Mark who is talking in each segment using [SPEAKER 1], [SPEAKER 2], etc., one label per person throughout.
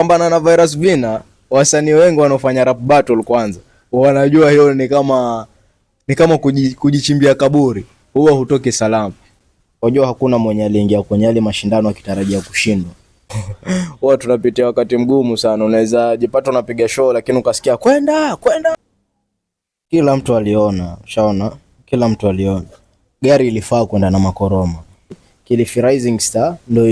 [SPEAKER 1] Pambana na Virus Vina, wasanii wengi wanaofanya rap battle kwanza wanajua hiyo ni kama kujichimbia kaburi, huwa hutoki salama. Unajua hakuna mwenye aliingia kwenye yale mashindano akitarajia kushindwa. Huwa tunapitia wakati mgumu sana, unaweza jipata unapiga show lakini ukasikia kwenda. Kila mtu aliona, ushaona? Kila mtu aliona. Gari ilifaa kwenda na makoroma. Kilifi Rising Star ndio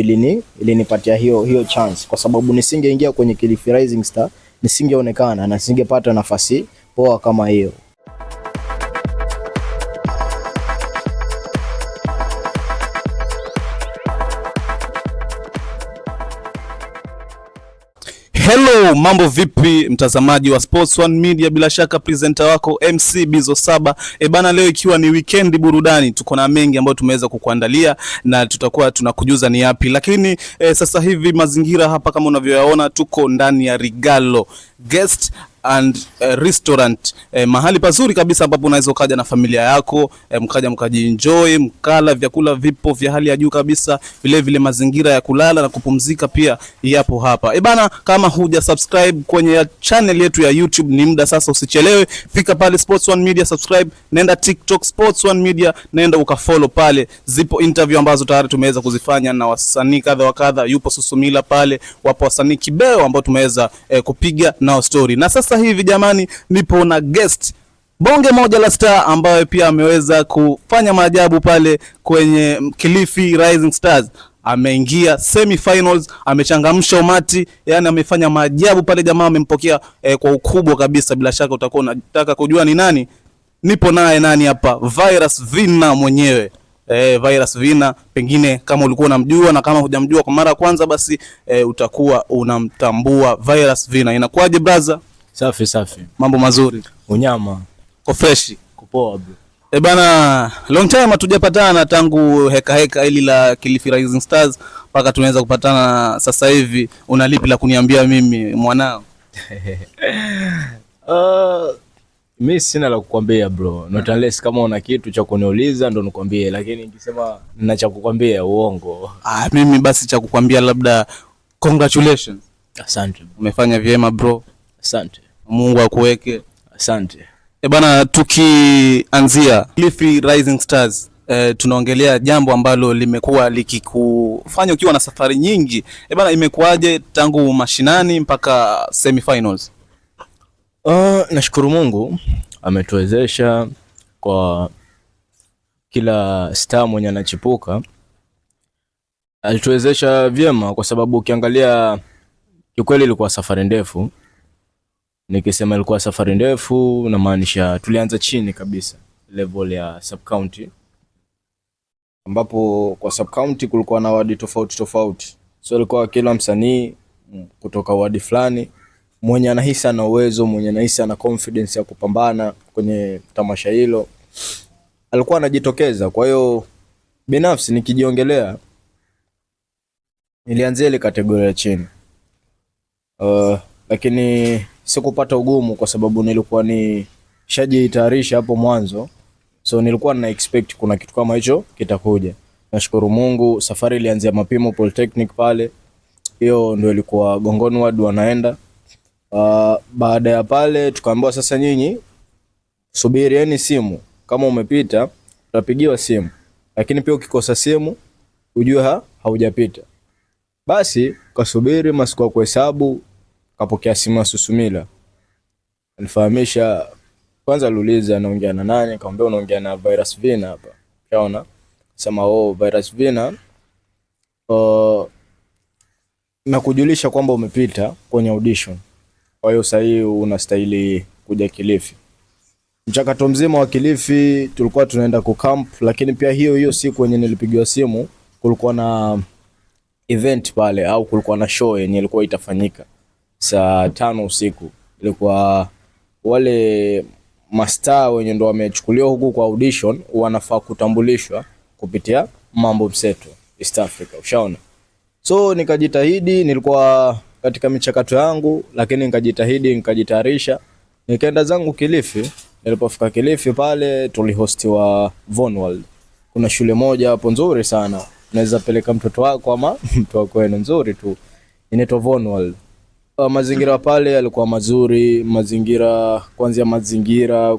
[SPEAKER 1] ilinipatia hiyo chance, kwa sababu nisingeingia kwenye Kilifi Rising Star nisingeonekana na nisingepata nafasi poa kama hiyo.
[SPEAKER 2] Hello, mambo vipi mtazamaji wa Sports One Media, bila shaka presenter wako MC Bizo Saba. Bana, leo ikiwa ni weekend burudani, tuko na mengi ambayo tumeweza kukuandalia na tutakuwa tunakujuza ni yapi. Lakini sasa hivi mazingira hapa kama unavyoyaona, tuko ndani ya Rigalo Guest and restaurant, mahali pazuri kabisa ambapo unaweza ukaja na familia yako, mkaja mkajienjoy, mkala vyakula vipo vya hali ya juu kabisa, vile mazingira ya kulala na kupumzika pia yapo hapa. Bana, kama huja subscribe kwenye channel yetu ya YouTube, ni muda sasa, usichelewe, fika pale Sports One Media, subscribe, nenda TikTok Sports One Media, nenda ukafollow pale. Zipo interview ambazo tayari tumeweza kuzifanya na wasanii kadha wa kadha, yupo Susumila pale, wapo wasanii kibeo ambao tumeweza kupiga nao story. Na sasa hivi jamani, nipo na guest bonge moja la star ambaye pia ameweza kufanya maajabu pale kwenye Kilifi Rising Stars. Ameingia semi-finals, amechangamsha umati, yani amefanya maajabu pale. Jamaa amempokea kwa ukubwa kabisa. Bila shaka utakuwa unataka kujua ni nani. Nipo naye nani hapa, Virus Vina mwenyewe. Virus Vina, pengine kama ulikuwa unamjua, na kama hujamjua kwa mara ya kwanza, basi utakuwa unamtambua Virus Vina. Inakuaje brother?
[SPEAKER 1] Safi.
[SPEAKER 2] Mambo mazuri.
[SPEAKER 1] Unyama.
[SPEAKER 2] Ko fresh.
[SPEAKER 1] Kupoa bro.
[SPEAKER 2] Bana, long time hatujapatana tangu heka hili la Kilifi Rising Stars mpaka tunaweza kupatana sasa hivi. Una lipi la kuniambia mimi mwanao?
[SPEAKER 1] Mimi sina la kukwambia bro. Not unless kama una kitu cha kuniuliza ndo nikwambie, lakini nikisema nina cha kukwambia uongo.
[SPEAKER 2] Mimi basi cha kukwambia labda congratulations.
[SPEAKER 1] Asante.
[SPEAKER 2] Umefanya vyema bro.
[SPEAKER 1] Asante.
[SPEAKER 2] Mungu akuweke.
[SPEAKER 1] Asante.
[SPEAKER 2] Bana, tukianzia Kilifi Rising Stars, tunaongelea jambo ambalo limekuwa likikufanya ukiwa na safari nyingi. Bana, imekuaje tangu mashinani mpaka semi-finals?
[SPEAKER 1] Nashukuru Mungu ametuwezesha. Kwa kila star mwenye anachipuka alituwezesha vyema, kwa sababu ukiangalia kikweli ilikuwa safari ndefu. Nikisema ilikuwa safari ndefu na maanisha tulianza chini kabisa, level ya sub county, ambapo kwa sub county kulikuwa na wadi tofauti. So ilikuwa kila msanii kutoka wadi fulani mwenye anahisi ana uwezo, mwenye anahisi ana confidence ya kupambana kwenye tamasha hilo alikuwa anajitokeza. Kwa hiyo binafsi nikijiongelea, nilianzia ile kategoria ya chini, lakini sikupata ugumu kwa sababu nilikuwa ni shajitayarisha hapo mwanzo. So nilikuwa na expect kuna kitu kama hicho kitakuja. Nashukuru Mungu safari ilianzia Mapimo Polytechnic pale. Hiyo ndio ilikuwa Gongoni Ward wanaenda. Baada ya pale tukaambiwa sasa nyinyi subirieni simu. Kama umepita utapigiwa simu. Lakini pia ukikosa simu ujue haujapita. Basi kasubiri masiku ya kuhesabu, kapokea simu ya Susumila. Alifahamisha, kwanza aliuliza anaongea na nani, akamwambia unaongea na Virus Vina hapa. Unaona? Sema Virus Vina na kujulisha kwamba umepita kwenye audition. Kwa hiyo sasa hii unastahili kuja Kilifi. Mchakato mzima wa Kilifi tulikuwa tunaenda ku camp, lakini pia hiyo siku yenye nilipigiwa simu kulikuwa na event pale, au kulikuwa na show yenye ilikuwa itafanyika saa 5 usiku. Ilikuwa wale mastaa wenye ndo wamechukuliwa huku kwa audition wanafaa kutambulishwa kupitia Mambo Mseto East Africa, ushaona? So nikajitahidi, nilikuwa katika michakato yangu, lakini nikajitahidi, nikajitayarisha, nikaenda zangu Kilifi. Nilipofika Kilifi pale tulihostiwa Vonworld. Kuna shule moja hapo nzuri sana, unaweza peleka mtoto wako ama mtu wako wenu, nzuri tu, inaitwa Vonworld. Mazingira pale yalikuwa mazuri, kuanzia mazingira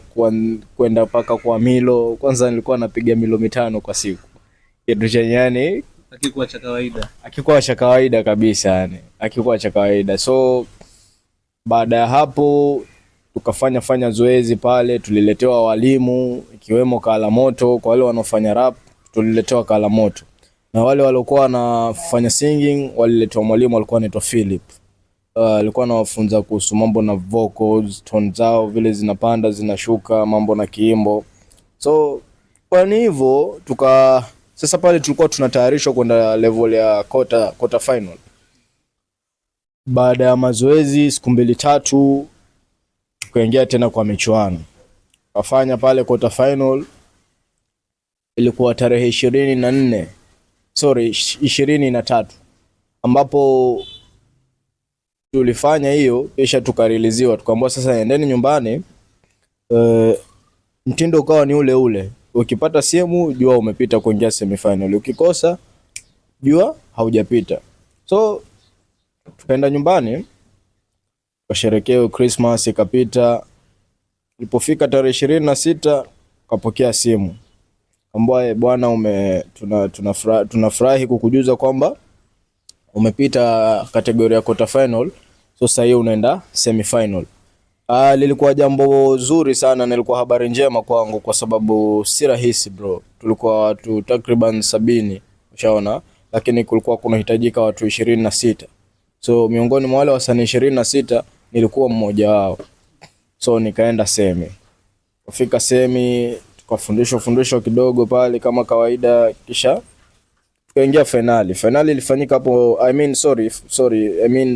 [SPEAKER 1] kwenda paka kwa milo. Kwanza nilikuwa napiga milo 5 kwa siku. Kitu chenye yani
[SPEAKER 2] hakikuwa cha kawaida.
[SPEAKER 1] Hakikuwa cha kawaida kabisa yani. Hakikuwa cha kawaida. So baada ya hapo tukafanya zoezi pale, tuliletewa walimu ikiwemo Kala Moto. Kwa wale wanaofanya rap tuliletewa Kala Moto. Na wale waliokuwa wanafanya singing waliletewa mwalimu alikuwa anaitwa Philip. Alikuwa anawafunza kuhusu mambo na vocals, tone zao vile zinapanda zinashuka, mambo na kiimbo. So kwa hivyo sasa pale tulikuwa tunatayarishwa kwenda level ya quarter final. Baada ya mazoezi siku 2-3 tukaingia tena kwa michuano. Kafanya pale quarter final, ilikuwa tarehe 23 ambapo tulifanya hiyo, kisha tukariliziwa, tukaambiwa sasa endeni nyumbani. Mtindo ukawa ni ule ule, ukipata simu jua umepita kuingia semifinal, ukikosa jua haujapita. So tukaenda nyumbani tukasherehekea Christmas, ikapita. Ilipofika tarehe 26 kapokea simu, kaambiwa bwana, tunafurahi kukujuza kwamba umepita kategoria ya quarter final. So sasa hiyo unaenda semifinal. Lilikuwa jambo zuri sana na ilikuwa habari njema kwangu kwa sababu si rahisi bro. Tulikuwa watu takriban 70, ushaona, lakini kulikuwa kunahitajika watu 26. So miongoni mwa wale wasanii 26 nilikuwa mmoja wao. So nikaenda semi. Kufika semi tukafundishwa kidogo pale kama kawaida, kisha tukaingia finali. Finali ilifanyika hapo,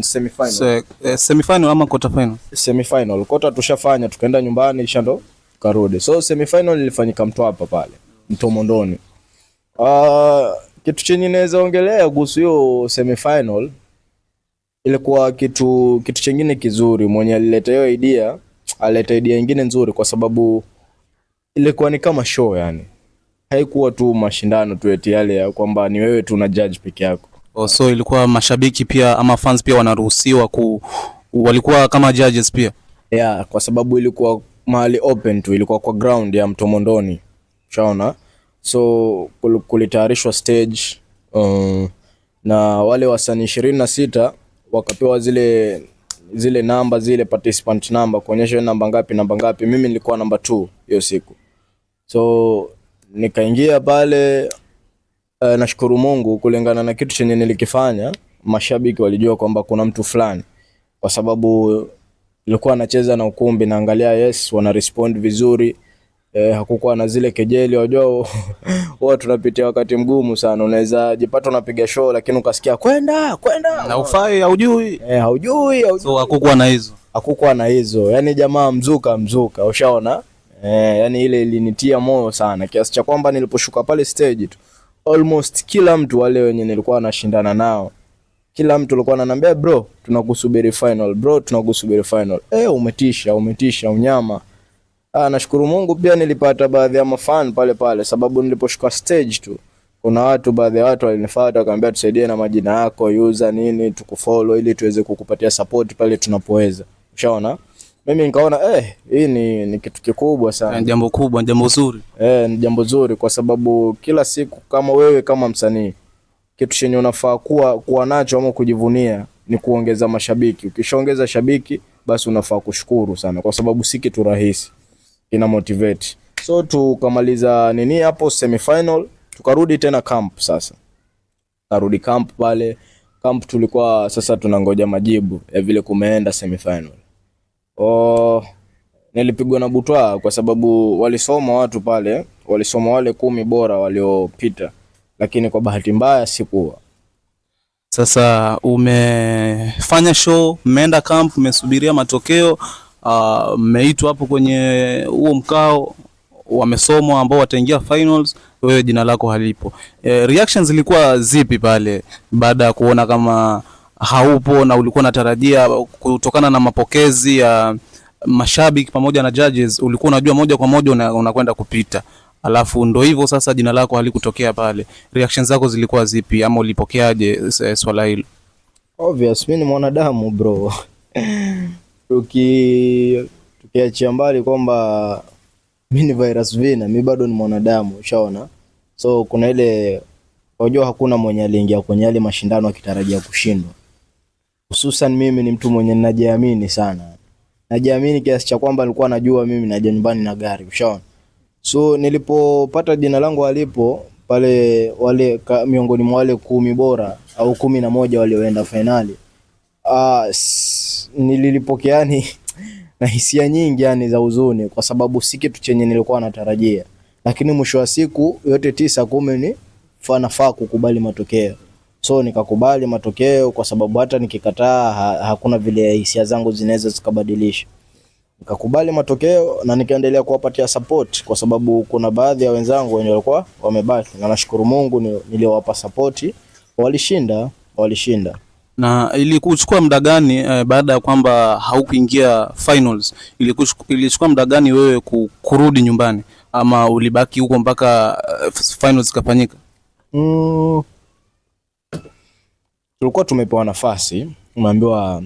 [SPEAKER 1] semifinal.
[SPEAKER 2] Semifinal ama quarter final?
[SPEAKER 1] Semifinal. Quarter tushafanya, tukaenda nyumbani kisha ndo karudi. So semifinal ilifanyika Mtwapa pale, Mtomondoni. Kitu chenye naweza ongelea kuhusu hiyo semifinal, ilikuwa kitu chengine kizuri. Mwenye alileta hiyo idea, alileta idea nyingine nzuri kwa sababu ilikuwa ni kama show yani. Haikuwa tu mashindano tu eti yale ya kwamba ni wewe tu na judge peke yako.
[SPEAKER 2] So ilikuwa mashabiki pia ama fans pia wanaruhusiwa walikuwa kama judges pia?
[SPEAKER 1] Yeah, kwa sababu ilikuwa mahali open tu, ilikuwa kwa ground ya Mtomondoni. Unaona? So kulitayarishwa stage, na wale wasanii 26 wakapewa zile namba, zile participant number, kuonyesha namba ngapi. Mimi nilikuwa namba 2 hiyo siku. So nikaingia pale. Nashukuru Mungu, kulingana na kitu chenye nilikifanya, mashabiki walijua kwamba kuna mtu fulani, kwa sababu nilikuwa nacheza na ukumbi, naangalia yes wana respond vizuri. Hakukuwa na zile kejeli, wajua wao tunapitia wakati mgumu sana. Unaweza jipata unapiga show lakini ukasikia kwenda
[SPEAKER 2] na ufai haujui.
[SPEAKER 1] Haujui.
[SPEAKER 2] So hakukuwa na hizo. Yani jamaa mzuka, ushaona? Yani ile ilinitia moyo sana kiasi cha kwamba niliposhuka pale stage tu, almost kila mtu wale wenye nilikuwa nashindana nao, kila mtu alikuwa ananiambia bro, tunakusubiri final. Umetisha unyama. Nashukuru Mungu pia nilipata baadhi ya mafan pale sababu niliposhuka stage tu, kuna baadhi ya watu walinifuata wakaniambia tusaidie na majina yako, user nini, tukufollow ili tuweze kukupatia support pale tunapoweza. Ushaona? Mimi nikaona hii ni kitu kikubwa sana. Jambo kubwa, jambo zuri.
[SPEAKER 1] Ni jambo zuri kwa sababu kila siku kama wewe kama msanii, kitu chenye unafaa kuwa nacho ama kujivunia ni kuongeza mashabiki. Ukishaongeza shabiki basi unafaa kushukuru sana kwa sababu si kitu rahisi. Ina motivate. So tukamaliza hapo semifinal, tukarudi tena camp sasa. Karudi camp pale. Camp tulikuwa sasa tunangoja majibu ya vile kumeenda semifinal. Nilipigwa na butwa kwa sababu walisoma watu pale, walisoma wale 10 bora waliopita, lakini kwa bahati mbaya sikuwa.
[SPEAKER 2] Sasa umefanya show, umeenda camp, umesubiria matokeo, mmeitwa hapo kwenye huo mkao, wamesomwa ambao wataingia finals, wewe jina lako halipo. Reactions zilikuwa zipi pale baada ya kuona kama haupo na ulikuwa unatarajia kutokana na mapokezi ya mashabiki pamoja na judges, ulikuwa unajua moja kwa moja unakwenda kupita, alafu ndo hivyo sasa jina lako halikutokea pale? Reactions zako zilikuwa zipi ama ulipokeaje swala hilo?
[SPEAKER 1] Obvious, mimi ni mwanadamu bro. Tukiachia mbali kwamba mimi ni virus V na mimi bado ni mwanadamu, ushaona. So kuna ile, unajua hakuna mwenye aliingia kwenye yale mashindano akitarajia kushindwa. Hususan mimi ni mtu mwenye ninajiamini sana. Najiamini kiasi cha kwamba nilikuwa najua mimi naja nyumbani na gari, ushaona. So nilipopata jina langu alipo pale, wale miongoni mwa wale 10 bora au 11 walioenda finali, nililipokeani na hisia nyingi yani za huzuni, kwa sababu si kitu chenye nilikuwa natarajia, lakini mwisho wa siku yote 9-10 ni nafaa kukubali matokeo. So nikakubali matokeo, kwa sababu hata nikikataa hakuna vile hisia zangu zinaweza zikabadilisha. Nikakubali matokeo na nikaendelea kuwapatia support, kwa sababu kuna baadhi ya wenzangu wenye walikuwa wamebaki, na nashukuru Mungu niliowapa support walishinda.
[SPEAKER 2] Na ilikuchukua muda gani baada ya kwamba haukuingia finals? Ilichukua muda gani wewe kurudi nyumbani, ama ulibaki huko mpaka finals zikafanyika?
[SPEAKER 1] Tulikuwa tumepewa nafasi, umeambiwa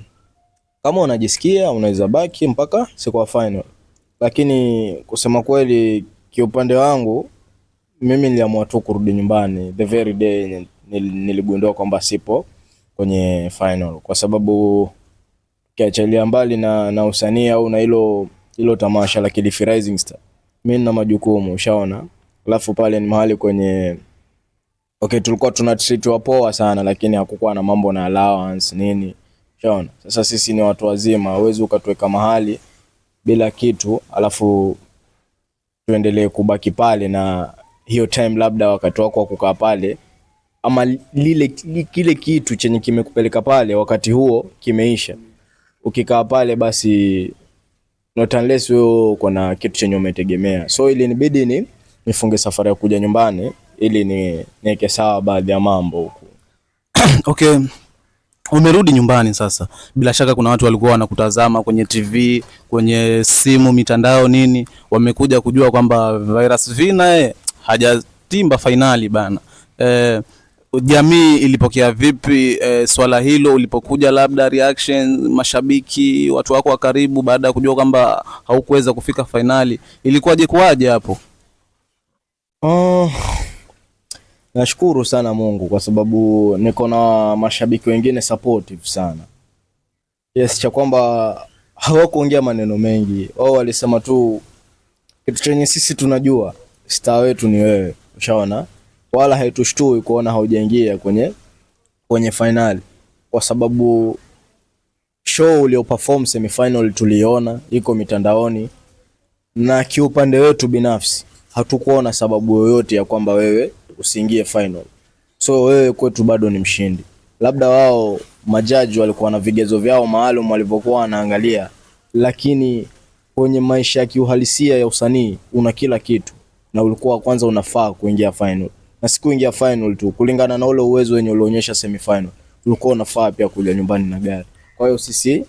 [SPEAKER 1] kama unajisikia unaweza baki mpaka siku ya final, lakini kusema kweli kiupande wangu mimi niliamua tu kurudi nyumbani the very day niligundua kwamba sipo kwenye final, kwa sababu kiachilia mbali na usanii au na hilo tamasha la Kilifi Rising Star, mimi nina majukumu, ushaona. Alafu pale ni mahali kwenye tulikuwa tunatreatwa poa sana, lakini hakukuwa na mambo na allowance nini, ushaona. Sasa sisi ni watu wazima, huwezi ukatuweka mahali bila kitu alafu tuendelee kubaki pale, na hiyo time labda wakati wako wa kukaa pale ama kile kitu chenye kimekupeleka pale wakati huo kimeisha. Ukikaa pale basi not unless wewe uko na kitu chenye umetegemea. So ili nibidi nifunge safari ya kuja nyumbani ili niweke sawa baadhi ya mambo huko.
[SPEAKER 2] Okay. Umerudi nyumbani sasa. Bila shaka kuna watu walikuwa wanakutazama kwenye TV, kwenye simu, mitandao nini, wamekuja kujua kwamba Virus V naye hajatimba finali bana. Jamii ilipokea vipi swala hilo ulipokuja, labda reaction, mashabiki, watu wako wa karibu baada ya kujua kwamba haukuweza kufika finali? Kuwaje hapo?
[SPEAKER 1] Nashukuru sana Mungu kwa sababu niko na mashabiki wengine supportive sana. Yes, cha kwamba hawakuongea maneno mengi. Wao walisema tu kitu chenye sisi tunajua, star wetu ni wewe, ushaona. Wala haitushtui kuona haujaingia kwenye finali, kwa sababu show ulio perform semi final tuliona iko mitandaoni, na kiupande wetu binafsi hatukuona sababu yoyote ya kwamba wewe usiingie final. So wewe kwetu bado ni mshindi. Labda wao majaji walikuwa na vigezo vyao maalum walivyokuwa wanaangalia, lakini kwenye maisha ya kiuhalisia ya usanii una kila kitu, na ulikuwa kwanza unafaa kuingia final. Na siku ingia final tu kulingana na ule uwezo wenye ulionyesha semi final, ulikuwa unafaa pia kuja nyumbani na gari. Kwa hiyo sisi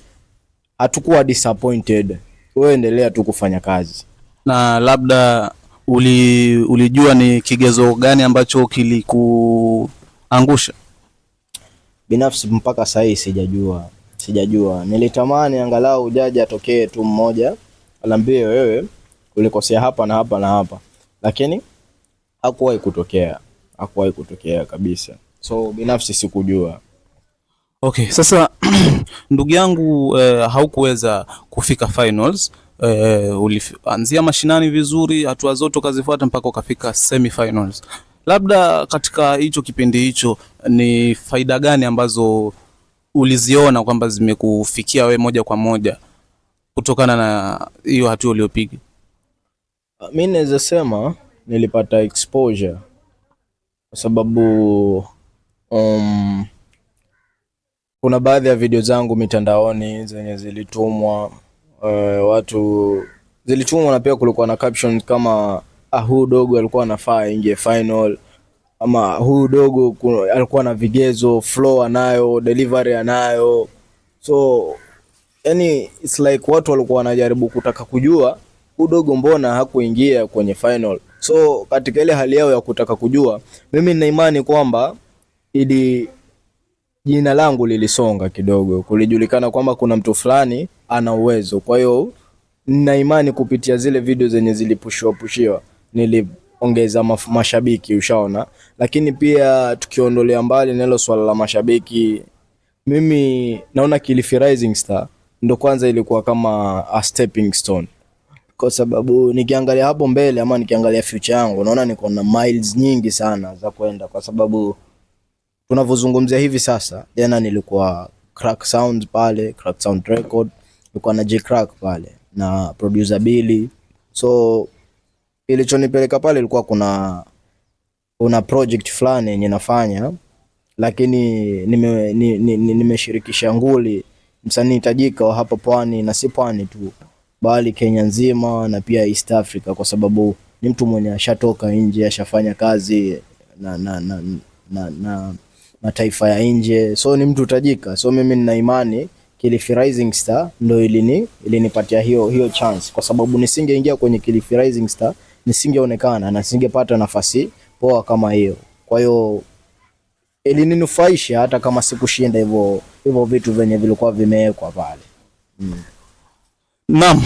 [SPEAKER 1] hatukuwa disappointed. Wewe endelea tu kufanya kazi.
[SPEAKER 2] Na labda ulijua ni kigezo gani ambacho kilikuangusha?
[SPEAKER 1] Binafsi mpaka sasa hivi sijajua. Nilitamani angalau jaji atokee tu mmoja alambie wewe ulikosea hapa na hapa na hapa, lakini hakuwahi kutokea kabisa. So binafsi sikujua.
[SPEAKER 2] Okay, sasa ndugu yangu, haukuweza kufika finals. Ulianzia mashinani vizuri, hatua zote ukazifuata mpaka ukafika semi finals. Labda katika hicho kipindi hicho ni faida gani ambazo uliziona kwamba zimekufikia we moja kwa moja kutokana na hiyo hatua uliyopiga?
[SPEAKER 1] Mimi naweza sema nilipata exposure, kwa sababu kuna baadhi ya video zangu mitandaoni zenye zilitumwa watu zilitumwa, na pia kulikuwa na caption kama huyu dogo alikuwa anafaa ingie final, ama huyu dogo alikuwa na vigezo, flow anayo, delivery anayo. So yani it's like watu walikuwa wanajaribu kutaka kujua huyu dogo mbona hakuingia kwenye final. So katika ile hali yao ya kutaka kujua, mimi nina imani kwamba ili jina langu lilisonga kidogo, kulijulikana kwamba kuna mtu fulani ana uwezo. Kwa hiyo nina imani kupitia zile video zenye zilipushiwa niliongeza mashabiki, ushaona. Lakini pia tukiondolea mbali nalo swala la mashabiki, mimi naona Kilifi Rising Star ndo kwanza ilikuwa kama a stepping stone, kwa sababu nikiangalia hapo mbele ama nikiangalia future yangu naona niko na miles nyingi sana za kwenda, kwa sababu tunavyozungumzia hivi sasa, jana nilikuwa Crack Sound pale, Crack Sound Record, nilikuwa na J Crack pale na producer Billy. So ilichonipeleka pale ilikuwa kuna project fulani yenye nafanya, lakini nimeshirikisha nguli msanii tajika wa hapa pwani, na si pwani tu bali Kenya nzima na pia East Africa, kwa sababu ni mtu mwenye ashatoka nje, ashafanya kazi na mataifa ya nje, so ni mtu tajika. So mimi nina imani Kilifi Rising Star ndo ilinipatia hiyo chance, kwa sababu nisingeingia kwenye Kilifi Rising Star nisingeonekana na nisingepata nafasi poa kama hiyo. Kwa hiyo ilininufaisha hata kama sikushinda hivyo vitu venye vilikuwa vimewekwa pale.
[SPEAKER 2] Naam,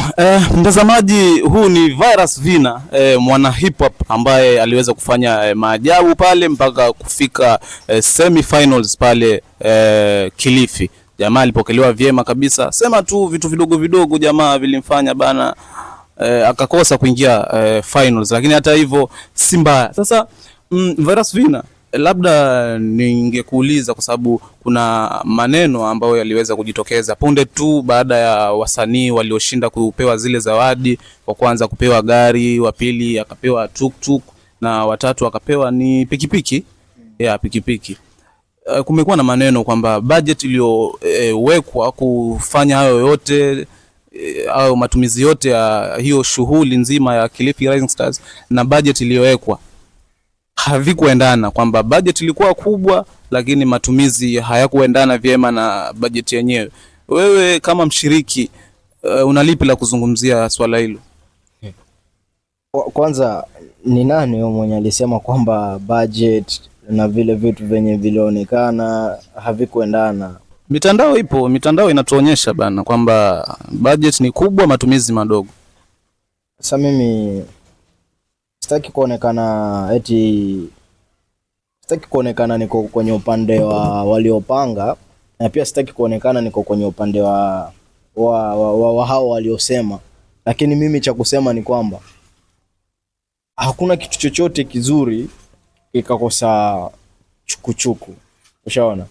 [SPEAKER 2] mtazamaji, huu ni Virus Vina, mwana hip hop ambaye aliweza kufanya maajabu pale mpaka kufika semi-finals pale Kilifi. Jamaa alipokelewa vyema kabisa. Sema tu vitu vidogo vidogo jamaa vilimfanya bana akakosa kuingia finals, lakini hata hivyo si mbaya. Sasa Virus Vina, labda ningekuuliza kwa sababu kuna maneno ambayo yaliweza kujitokeza punde tu baada ya wasanii walioshinda kupewa zile zawadi, wa kwanza kupewa gari, wa pili akapewa tuk-tuk na watatu akapewa ni pikipiki. Pikipiki. Kumekuwa na maneno kwamba budget iliyowekwa kufanya hayo yote au matumizi yote ya hiyo shughuli nzima ya Kilifi Rising Stars na budget iliyowekwa havikuendana, kwamba budget ilikuwa kubwa lakini matumizi hayakuendana vyema na budget yenyewe. Wewe kama mshiriki unalipi la kuzungumzia swala hilo?
[SPEAKER 1] Kwanza ni nani yeye mwenye alisema kwamba budget na vile vitu venye vilionekana havikuendana?
[SPEAKER 2] Mitandao ipo, mitandao inatuonyesha bana kwamba budget ni kubwa, matumizi madogo.
[SPEAKER 1] Sasa mimi sitaki kuonekana niko kwenye upande wa waliopanga, na pia sitaki kuonekana niko kwenye upande wa hao waliosema, lakini mimi cha kusema ni kwamba hakuna kitu chochote kizuri ikakosa chukuchuku. Ushaona?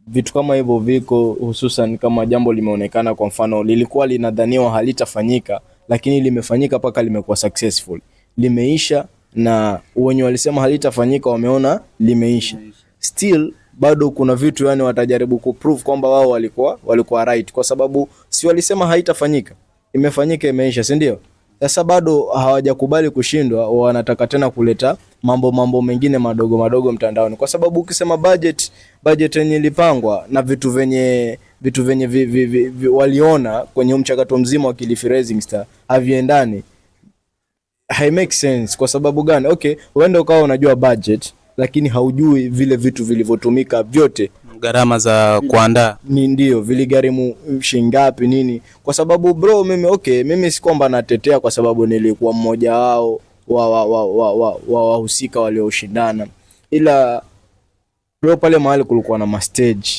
[SPEAKER 1] Vitu kama hivyo viko, hususan kama jambo limeonekana, kwa mfano lilikuwa linadhaniwa halitafanyika lakini limefanyika paka limekuwa successful, limeisha, na wenye walisema halitafanyika wameona limeisha. Still bado kuna vitu yani watajaribu kuprove kwamba wao walikuwa right, kwa sababu si walisema haitafanyika, imefanyika, imeisha, si ndio? Sasa bado hawajakubali kushindwa, wanataka tena kuleta mambo mengine madogo mtandaoni, kwa sababu ukisema budget yenye ilipangwa na vitu venye waliona kwenye mchakato mzima wa Kilifi Rising Star haviendani, hai make sense. Kwa sababu gani? Okay, uende ukawa unajua budget lakini haujui vile vitu vilivyotumika vyote,
[SPEAKER 2] gharama za kuandaa
[SPEAKER 1] ni ndio viligharimu shingapi nini. Kwa sababu bro, mimi si kwamba natetea kwa sababu nilikuwa mmoja wao wahusika walioshindana, ila bro, pale mahali kulikuwa na stage,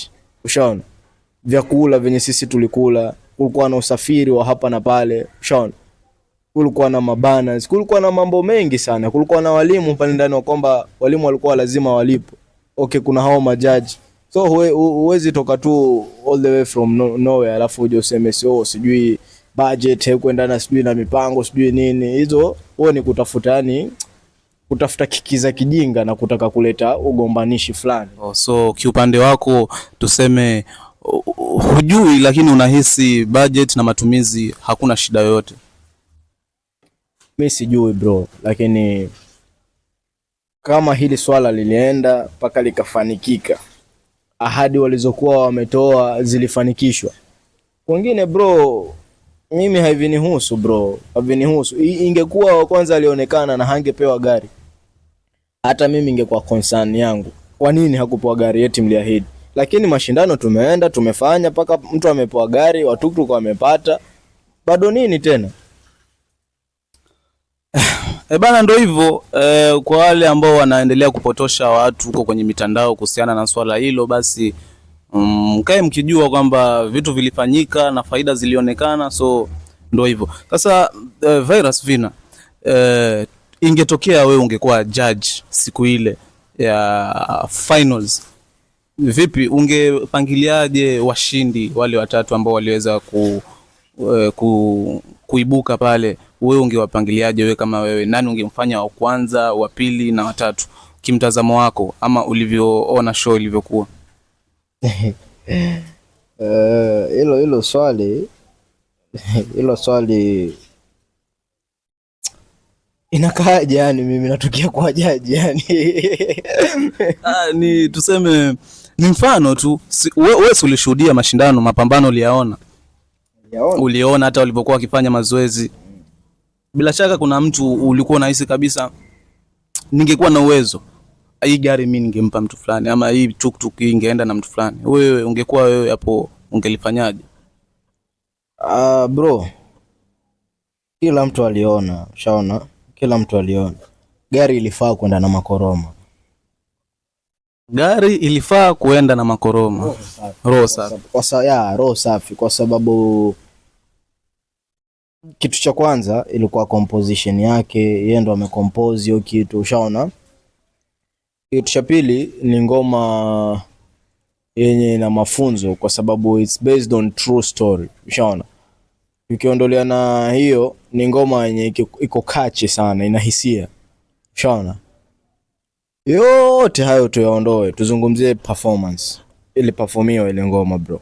[SPEAKER 1] ushaona, vyakula venye sisi tulikula, kulikuwa na usafiri wa hapa na pale, ushaona, kulikuwa na mabanners, kulikuwa na mambo mengi sana, kulikuwa na walimu pale ndani, kwamba walimu walikuwa lazima walipo. Okay, kuna hao majaji. So huwezi toka tu all the way from nowhere alafu uje useme sijui budget haikuendana, sijui na mipango, sijui nini. Hizo huo ni kutafuta kikiza kijinga na kutaka kuleta ugombanishi fulani.
[SPEAKER 2] So kiupande wako tuseme hujui, lakini unahisi budget na matumizi hakuna shida yoyote?
[SPEAKER 1] Mimi sijui bro, lakini kama hili swala lilienda mpaka likafanikika, ahadi walizokuwa wametoa zilifanikishwa, wengine bro, mimi havinihusu bro, havinihusu. Ingekuwa wa kwanza alionekana na hangepewa gari, hata mimi ingekuwa concern yangu. Kwa nini hakupewa gari? Eti mliahidi. lakini mashindano tumeenda tumefanya paka mtu amepewa gari, watuktuk wamepata, bado nini tena?
[SPEAKER 2] Bana, ndo hivyo. Kwa wale ambao wanaendelea kupotosha watu huko kwenye mitandao kuhusiana na swala hilo, basi mkae mkijua kwamba vitu vilifanyika na faida zilionekana, so ndo hivyo. Sasa Virus Vina, ingetokea wewe ungekuwa judge siku ile ya finals, vipi ungepangiliaje washindi wale watatu ambao waliweza kuibuka pale? Wewe ungewapangiliaje? Wewe kama wewe, nani ungemfanya wa kwanza, wa pili na watatu kimtazamo wako, ama ulivyoona show ilivyokuwa?
[SPEAKER 1] Hilo swali inakaaje? Yani mimi natokea kwa jaji yani?
[SPEAKER 2] Ni tuseme ni mfano tu. Wewe ulishuhudia mashindano, mapambano uliyaona? Uliona hata walipokuwa wakifanya mazoezi. Bila shaka kuna mtu ulikuwa unahisi kabisa, ningekuwa na uwezo, hii gari mimi ningempa mtu fulani, ama hii tuktuk ingeenda na mtu fulani. Wewe ungekuwa wewe hapo, ungelifanyaje?
[SPEAKER 1] Bro, kila mtu aliona, ushaona, kila mtu aliona gari ilifaa kwenda na makoroma.
[SPEAKER 2] Gari ilifaa kuenda na makoroma. Roho safi.
[SPEAKER 1] Roho safi, kwa sababu kitu cha kwanza ilikuwa composition yake, yeye ndo amecompose hiyo kitu, ushaona. Kitu cha pili ni ngoma yenye na mafunzo, kwa sababu it's based on true story, ushaona. Ukiondolea na hiyo, ni ngoma yenye iko catchy sana, ina hisia, ushaona. Yote hayo tuyaondoe, tuzungumzie performance. Ili performiwa ile ngoma bro.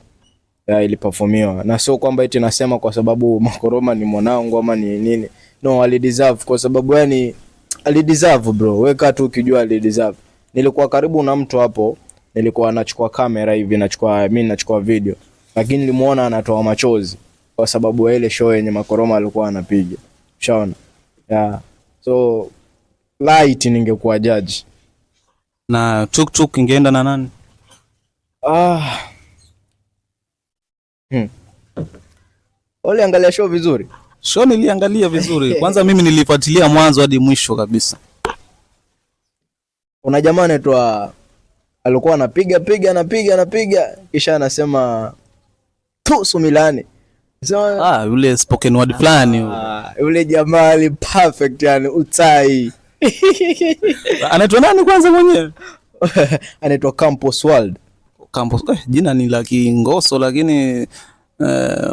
[SPEAKER 1] Ili performiwa, na sio kwamba eti nasema kwa sababu makoroma ni mwanangu ama ni nini. No, ali deserve, kwa sababu yani ali deserve bro. Weka tu ukijua ali deserve. Nilikuwa karibu na mtu hapo, nilikuwa nachukua kamera hivi, nachukua video, lakini nilimuona anatoa machozi kwa sababu ile show yenye makoroma alikuwa anapiga, ushaona. So light ningekuwa judge.
[SPEAKER 2] Na tuktuk ingeenda na nani?
[SPEAKER 1] Ole, angalia show vizuri.
[SPEAKER 2] Show niliangalia vizuri. Kwanza mimi nilifuatilia mwanzo hadi mwisho kabisa.
[SPEAKER 1] Una jamaa anaitwa, alikuwa anapiga kisha anasema tusu Milani.
[SPEAKER 2] Yule spoken word fulani.
[SPEAKER 1] Yule jamaa ali perfect yani, utai.
[SPEAKER 2] Anaitwa nani kwanza mwenyewe?
[SPEAKER 1] Anaitwa Campus World.
[SPEAKER 2] Campus, jina ni la Kingoso lakini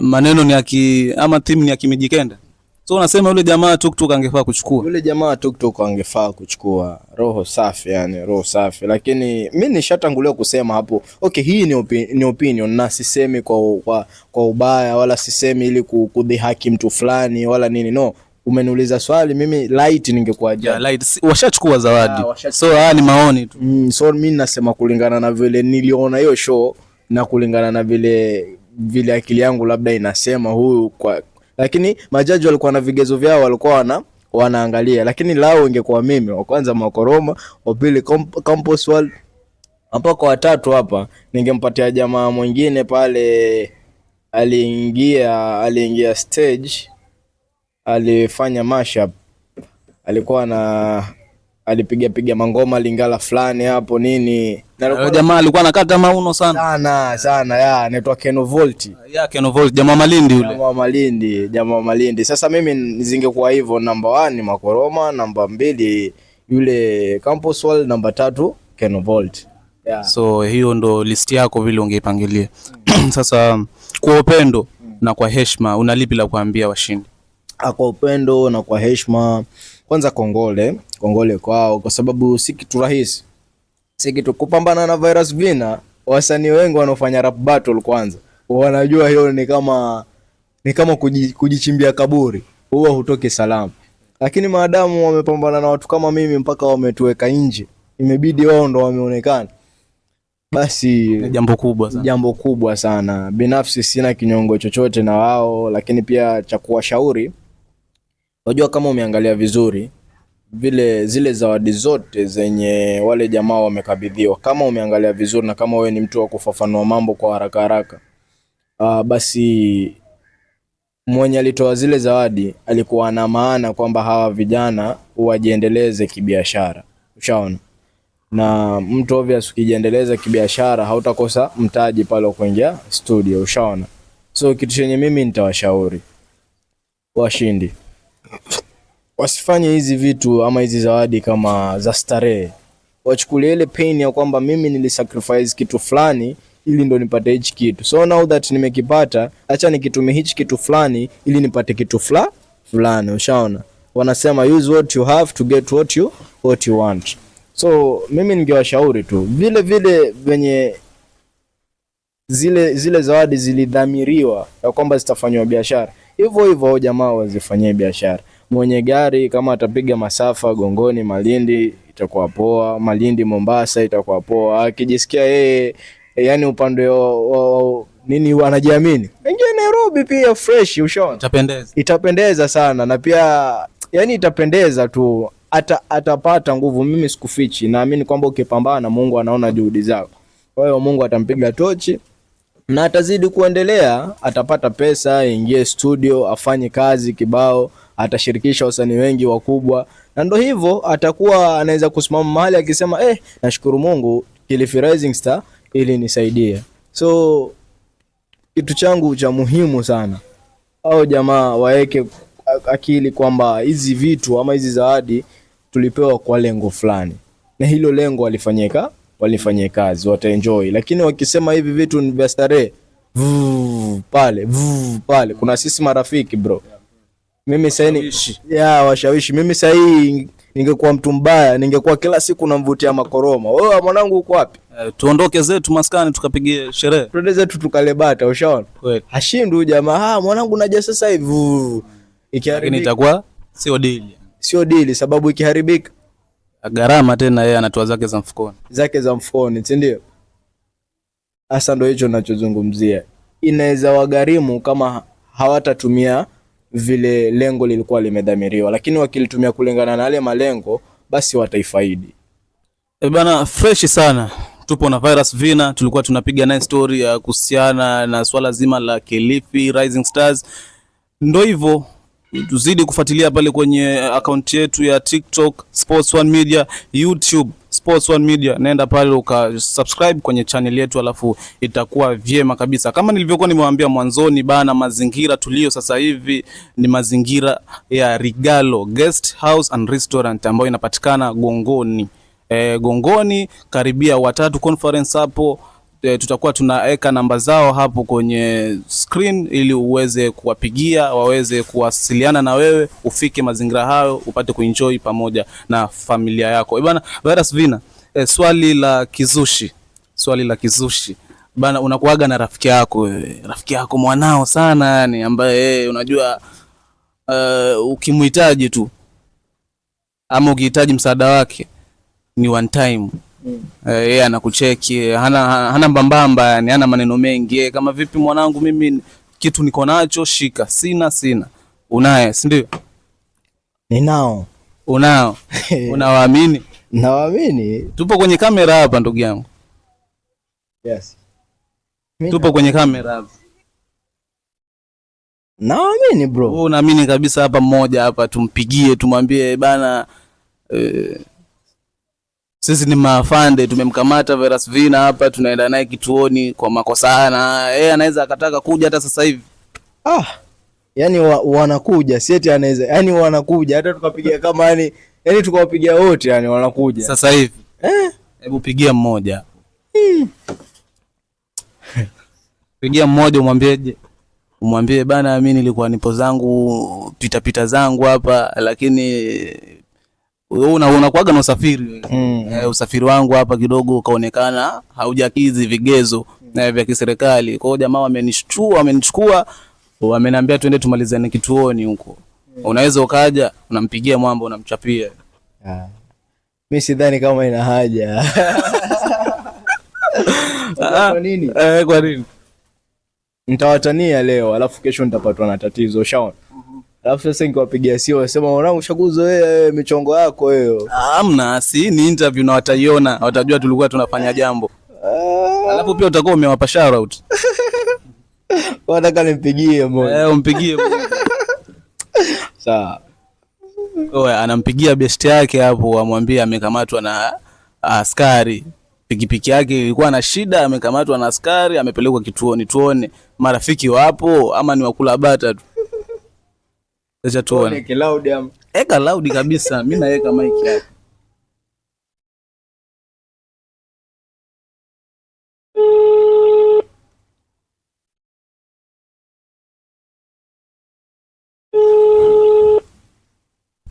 [SPEAKER 2] maneno ni ama timu ni ya Kimijikenda. So unasema yule jamaa tuktuk angefaa kuchukua.
[SPEAKER 1] Yule jamaa tuktuk angefaa kuchukua. Roho safi yani, roho safi. Lakini mimi nishatangulia kusema hapo. Okay, hii ni opinion, na sisemi kwa ubaya, wala sisemi ili kudhihaki mtu fulani wala nini. No, umeniuliza swali, mimi light ningekuwa judge.
[SPEAKER 2] Light washachukua zawadi. So ni maoni tu.
[SPEAKER 1] So mimi nasema kulingana na vile niliona hiyo show, na kulingana na vile akili yangu labda inasema huyu kwa, lakini majaji walikuwa na vigezo vyao, walikuwa wanaangalia. Lakini lao ingekuwa mimi, wa kwanza makoroma, wa pili Campus World, hapa kwa watatu hapa ningempatia jamaa mwingine pale. Aliingia stage, alifanya mashup, alikuwa alipiga mangoma Lingala fulani hapo nini.
[SPEAKER 2] Na jamaa alikuwa anakata mauno
[SPEAKER 1] sana anaitwa Kenovolt.
[SPEAKER 2] Kenovolt, jamaa Malindi yule.
[SPEAKER 1] Jamaa Malindi. Sasa mimi nizingekuwa hivyo, number 1 makoroma, number 2 yule Campus World, number 3 Kenovolt.
[SPEAKER 2] So hiyo ndo list yako vile ungeipangilia. Sasa kwa upendo na kwa heshima, unalipi la kuambia washindi?
[SPEAKER 1] Kwa upendo na kwa heshima, kwanza kongole kwao, kwa sababu si kitu rahisi. Si kitu kupambana na Virus Vina. Wasanii wengi wanaofanya rap battle kwanza wanajua hiyo ni kama kujichimbia kaburi, huwa hutoki salama. Lakini maadamu wamepambana na watu kama mimi mpaka wametuweka nje, imebidi wao ndo wameonekana, basi jambo kubwa sana. Binafsi sina kinyongo chochote na wao, lakini pia cha kuwashauri, unajua kama umeangalia vizuri zile zawadi zote zenye wale jamaa wamekabidhiwa, kama umeangalia vizuri na kama wewe ni mtu wa kufafanua mambo kwa haraka haraka, basi mwenye alitoa zile zawadi alikuwa na maana kwamba hawa vijana wajiendeleze kibiashara. Ushaona? Na mtu obvious ukijiendeleza kibiashara hautakosa mtaji pale wa kuingia studio. Ushaona? So kitu chenye mimi nitawashauri washindi wasifanye hizi vitu ama hizi zawadi kama za starehe. Wachukulie ile pain ya kwamba mimi nilisacrifice kitu fulani ili ndo nipate hichi kitu. So now that nimekipata, acha nikitumie hichi kitu fulani ili nipate kitu fulani. Ushaona? Wanasema use what you have to get what you want. So mimi ningewashauri tu vile venye zile zawadi zilidhamiriwa ya kwamba zitafanywa biashara, hivyo jamaa wazifanyie biashara. Mwenye gari kama atapiga masafa Gongoni, Malindi itakuwa poa, Malindi Mombasa itakuwa poa. Akijisikia yeye yani upande nini wanajiamini, ingia Nairobi pia fresh. Ushaona? Itapendeza sana, na pia yani itapendeza tu, atapata nguvu. Mimi sikufichi, naamini kwamba ukipambana Mungu anaona juhudi zako. Kwa hiyo Mungu atampiga tochi na atazidi kuendelea, atapata pesa, ingie studio, afanye kazi kibao, atashirikisha wasanii wengi wakubwa, na ndo hivyo atakuwa anaweza kusimama mahali akisema nashukuru Mungu Kilifi Rising Star ili nisaidie. So kitu changu cha muhimu sana, au jamaa waeke akili kwamba hizi vitu ama hizi zawadi tulipewa kwa lengo fulani, na hilo lengo walifanyia kazi, wataenjoy. Lakini wakisema hivi vitu ni vya starehe, pale kuna sisi marafiki bro. Mimi sasa washawishi. Mimi sasa ningekuwa mtu mbaya, ningekuwa kila siku namvutia makoroma. Wewe mwanangu uko wapi?
[SPEAKER 2] Tuondoke zetu maskani tukapigie sherehe.
[SPEAKER 1] Twende zetu tukalebata. Ushaona? Hashindu jamaa, mwanangu naja sasa hivi.
[SPEAKER 2] Lakini itakuwa sio deal sababu ikiharibika gharama tena yeye anatoa zake za mfukoni, si ndio? Hasa ndio hicho ninachozungumzia. Inaweza wagharimu kama hawatatumia vile lengo lilikuwa limedhamiriwa, lakini wakilitumia kulingana na yale malengo, basi wataifaidi. Bana, fresh sana. Tupo na Virus Vina, tulikuwa tunapiga naye story ya kuhusiana na swala zima la Kilifi Rising Stars. Ndio hivyo, tuzidi kufuatilia pale kwenye account yetu ya TikTok Sports One Media, YouTube Sports One Media. Nenda pale ukasubscribe kwenye channel yetu, alafu itakuwa vyema kabisa. Kama nilivyokuwa nimewaambia mwanzoni bana, mazingira tulio sasa hivi ni mazingira ya Rigalo Guest House and Restaurant ambayo inapatikana Gongoni. Gongoni karibia Watatu Conference hapo. Tutakuwa tunaweka namba zao hapo kwenye screen ili uweze kuwapigia, waweze kuwasiliana na wewe, ufike mazingira hayo upate kuenjoy pamoja na familia yako. Bana, Virus Vina, swali la kizushi. Bana, unakuaga na rafiki yako mwanao sana yani, ambaye unajua ukimhitaji tu ama ukihitaji msaada wake ni one time. Yeye anakucheki, hana mbambamba yani, hana maneno mengi. Kama vipi mwanangu, mimi kitu niko nacho, shika. Sina. Unaye, si ndio?
[SPEAKER 1] Ninao.
[SPEAKER 2] Unao. Unawaamini?
[SPEAKER 1] Nawaamini.
[SPEAKER 2] Tupo kwenye kamera hapa ndugu yangu.
[SPEAKER 1] Yes.
[SPEAKER 2] Tupo kwenye kamera hapa.
[SPEAKER 1] Nawaamini bro.
[SPEAKER 2] Wewe unaamini kabisa hapa mmoja hapa tumpigie, tumwambie bana sisi ni mafande, tumemkamata Virus Vina hapa, tunaenda naye kituoni kwa makosana. Yeye anaweza akataka kuja hata sasa hivi.
[SPEAKER 1] Yani wanakuja, si eti anaweza. Yani wanakuja hata tukapigia kama yani tukawapigia wote, yani wanakuja.
[SPEAKER 2] Sasa hivi. Hebu pigia mmoja. Pigia mmoja umwambieje? Umwambie bana, mimi nilikuwa nipo zangu pita zangu hapa, lakini unakuaga na usafiri. Usafiri wangu hapa kidogo kaonekana haujakidhi vigezo vya kiserikali. Kwa hiyo jamaa wamenichukua, wameniambia twende tumalizane kituoni huko. Unaweza ukaja, unampigia mwamba, unamchapia.
[SPEAKER 1] Mimi sidhani kama ina haja. Kwa nini?
[SPEAKER 2] Kwa nini?
[SPEAKER 1] Nitawatania leo alafu kesho nitapatwa na tatizo. Shaona? Alafu sasa nikiwapigia sio wasema mwanangu ushakuzoea wewe michongo yako hiyo.
[SPEAKER 2] Hamna, si ni interview na wataiona, watajua tulikuwa tunafanya jambo. Alafu pia utakuwa umewapa shout out.
[SPEAKER 1] Nataka nimpigie mbona.
[SPEAKER 2] Umpigie.
[SPEAKER 1] Sawa.
[SPEAKER 2] Oe, anampigia best yake hapo, amwambie amekamatwa na askari. Pikipiki yake ilikuwa na shida, amekamatwa na askari, amepelekwa kituoni. Tuone marafiki wapo ama ni wakula bata tu. Acha tuone.
[SPEAKER 1] Eka loud am.
[SPEAKER 2] Eka loud kabisa. Mimi naweka mic yake.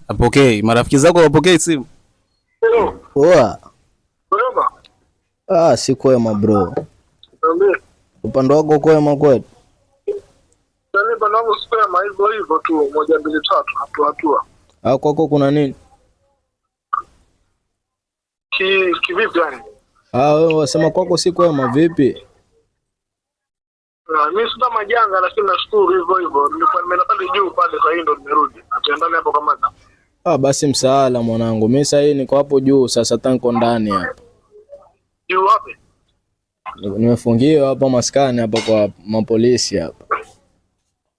[SPEAKER 2] Apokei, marafiki zako wapokei simu?
[SPEAKER 1] Poa. Si kwema bro. Upande wako kwema kweli?
[SPEAKER 3] Upande wangu si kwema, hivyo tu, 1 2 3 hatua.
[SPEAKER 1] Kwako kuna nini?
[SPEAKER 3] Kivipi yani?
[SPEAKER 1] Wewe wasema kwako si kwema vipi?
[SPEAKER 3] Mimi sina majanga lakini nashukuru hivyo. Nilikuwa nimeenda pale juu pale, kwa hiyo ndo nimerudi. Ataendana hapo kama
[SPEAKER 1] basi msaala mwanangu. Mimi sasa niko hapo juu sasa, tanko ndani hapa.
[SPEAKER 3] Juu wapi?
[SPEAKER 1] Nimefungiwa hapa maskani hapa kwa mapolisi hapa.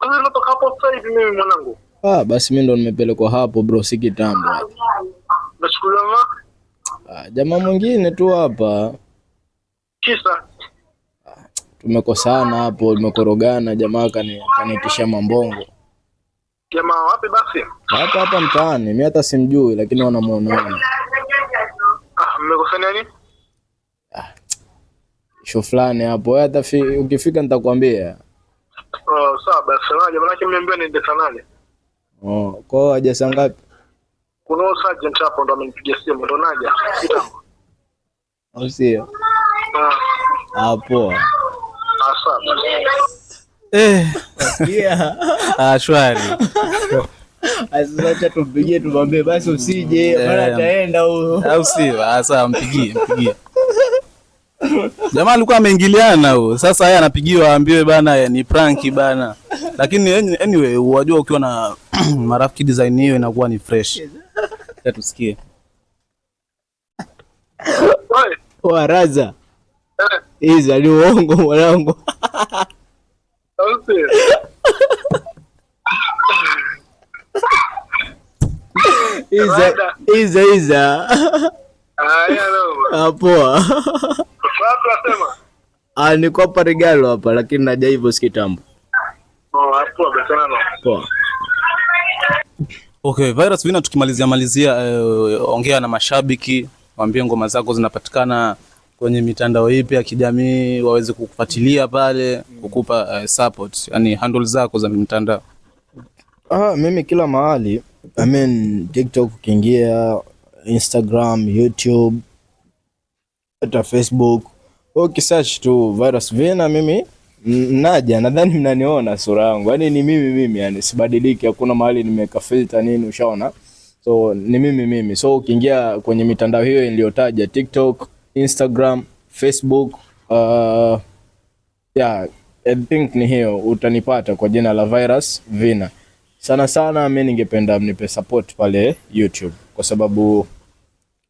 [SPEAKER 3] Wewe unatoka hapo sasa hivi mimi mwanangu?
[SPEAKER 1] Basi mimi ndo nimepelekwa hapo bro, si kitambo hapa.
[SPEAKER 3] Nachukuliwa na
[SPEAKER 1] jamaa mwingine tu hapa.
[SPEAKER 3] Kisa
[SPEAKER 1] tumekosana hapo, tumekorogana, jamaa kanitisha mambongo.
[SPEAKER 3] Jamaa wapi basi?
[SPEAKER 1] Hapa mtaani, mimi hata simjui lakini wanamuona.
[SPEAKER 3] Mmekosana nini?
[SPEAKER 1] Show fulani hapo, hata ukifika nitakwambia.
[SPEAKER 3] Sawa basi, jamaa yake mniambia niende sanani.
[SPEAKER 1] Kwa haja saa ngapi?
[SPEAKER 3] Kuna sergeant hapo ndo amenipigia simu, ndo naja kitambo.
[SPEAKER 1] Sio? Hapo.
[SPEAKER 3] Sawa.
[SPEAKER 2] Shwari.
[SPEAKER 1] Sasa tumpigie tumwambie basi usije, maana ataenda huyo. Au sio?
[SPEAKER 2] Sasa mpigie. Jamaa alikuwa ameingiliana huyo. Sasa yeye anapigiwa aambiwe bana ni prank bana. Lakini anyway, unajua ukiwa na marafiki design hiyo inakuwa ni fresh. Acha tusikie.
[SPEAKER 1] Raza. Hizi ni uongo mwanangu. Iza. Poa. Niko hapa Regalo hapa lakini naja hivyo sikitambo. Poa.
[SPEAKER 2] Okay, Virus Vina, tukimalizia ongea na mashabiki, waambie ngoma zako zinapatikana kwenye mitandao ipi ya kijamii waweze kukufuatilia pale, kukupa support, yani handle zako za mitandao.
[SPEAKER 1] Mimi kila mahali, TikTok ukiingia, Instagram, YouTube, hata Facebook, ukisearch tu Virus Vina mimi naja, nadhani mnaniona sura yangu. Yaani ni mimi yani sibadiliki, hakuna mahali nimeweka filter nini, ushaona? So ni mimi. So ukiingia kwenye mitandao hiyo niliyotaja, TikTok, Instagram, Facebook, I think ni hiyo, utanipata kwa jina la Virus Vina. Sana mimi ningependa mnipe support pale YouTube kwa sababu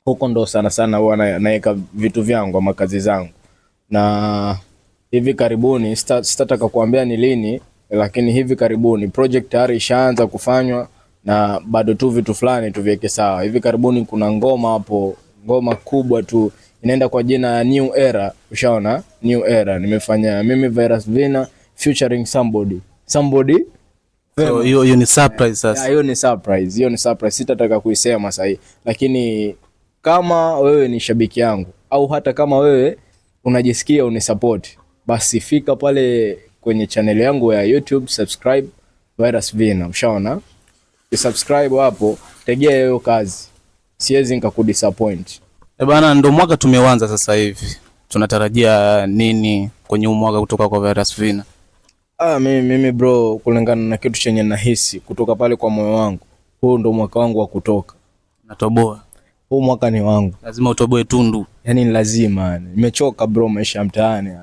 [SPEAKER 1] huko ndo sana huwa naweka vitu vyangu ama kazi zangu. Na hivi karibuni sitataka kuambia ni lini, lakini hivi karibuni project tayari ishaanza kufanywa na bado tu vitu fulani tuviweke sawa. Hivi karibuni kuna ngoma hapo, ngoma kubwa tu inaenda kwa jina ya New Era, ushaona? New Era nimefanya mimi Virus Vina featuring somebody.
[SPEAKER 2] So hiyo ni surprise sasa.
[SPEAKER 1] Hiyo ni surprise. Sitataka kuisema sasa hivi. Lakini kama wewe ni shabiki yangu au hata kama wewe unajisikia unisupport, basi fika pale kwenye channel yangu ya YouTube, subscribe Virus Vina, ushaona? Subscribe hapo, tegea hiyo kazi. Siwezi nikakudisappoint.
[SPEAKER 2] Bana, ndo mwaka tumeanza sasa hivi. Tunatarajia nini kwenye mwaka kutoka kwa Virus Vina?
[SPEAKER 1] Mimi bro, kulingana na kitu chenye nahisi kutoka pale kwa moyo wangu, huu ndo mwaka wangu wa kutoka.
[SPEAKER 2] Natoboa.
[SPEAKER 1] Huu mwaka ni wangu.
[SPEAKER 2] Lazima utoboe tundu.
[SPEAKER 1] Yani ni lazima. Nimechoka bro maisha ya mtaani.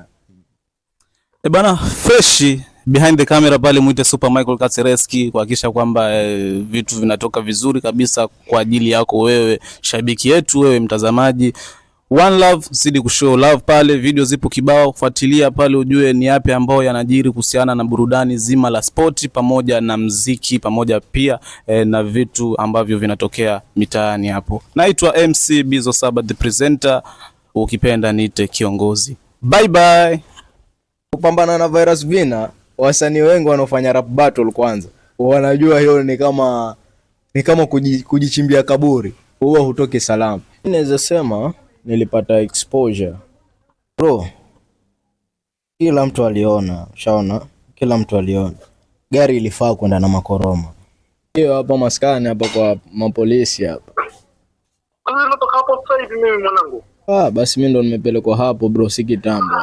[SPEAKER 2] Bana, fresh behind the camera pale muite Super Michael Katsereski kuhakikisha kwamba vitu vinatoka vizuri kabisa kwa ajili yako wewe shabiki yetu, wewe mtazamaji. One Love, zidi kushow love pale, video zipo kibao, fuatilia pale ujue ni yapi ambao yanajiri kuhusiana na burudani zima la spoti pamoja na mziki pamoja pia na vitu ambavyo vinatokea mitaani hapo. Naitwa MC Bizo Saba the presenter, ukipenda niite kiongozi. Bye bye.
[SPEAKER 1] Kupambana na virus vina, wasanii wengi wanaofanya rap battle kwanza wanajua hiyo ni kama kujichimbia kaburi, huwa hutoki salama. Naweza sema nilipata exposure bro, kila mtu aliona, ushaona, kila mtu aliona gari ilifaa kwenda na makoroma. Hiyo hapa maskani hapa kwa mapolisi hapa.
[SPEAKER 3] Unatoka hapo sasa hivi mimi mwanangu?
[SPEAKER 1] Basi mimi ndo nimepelekwa hapo bro, si kitambo.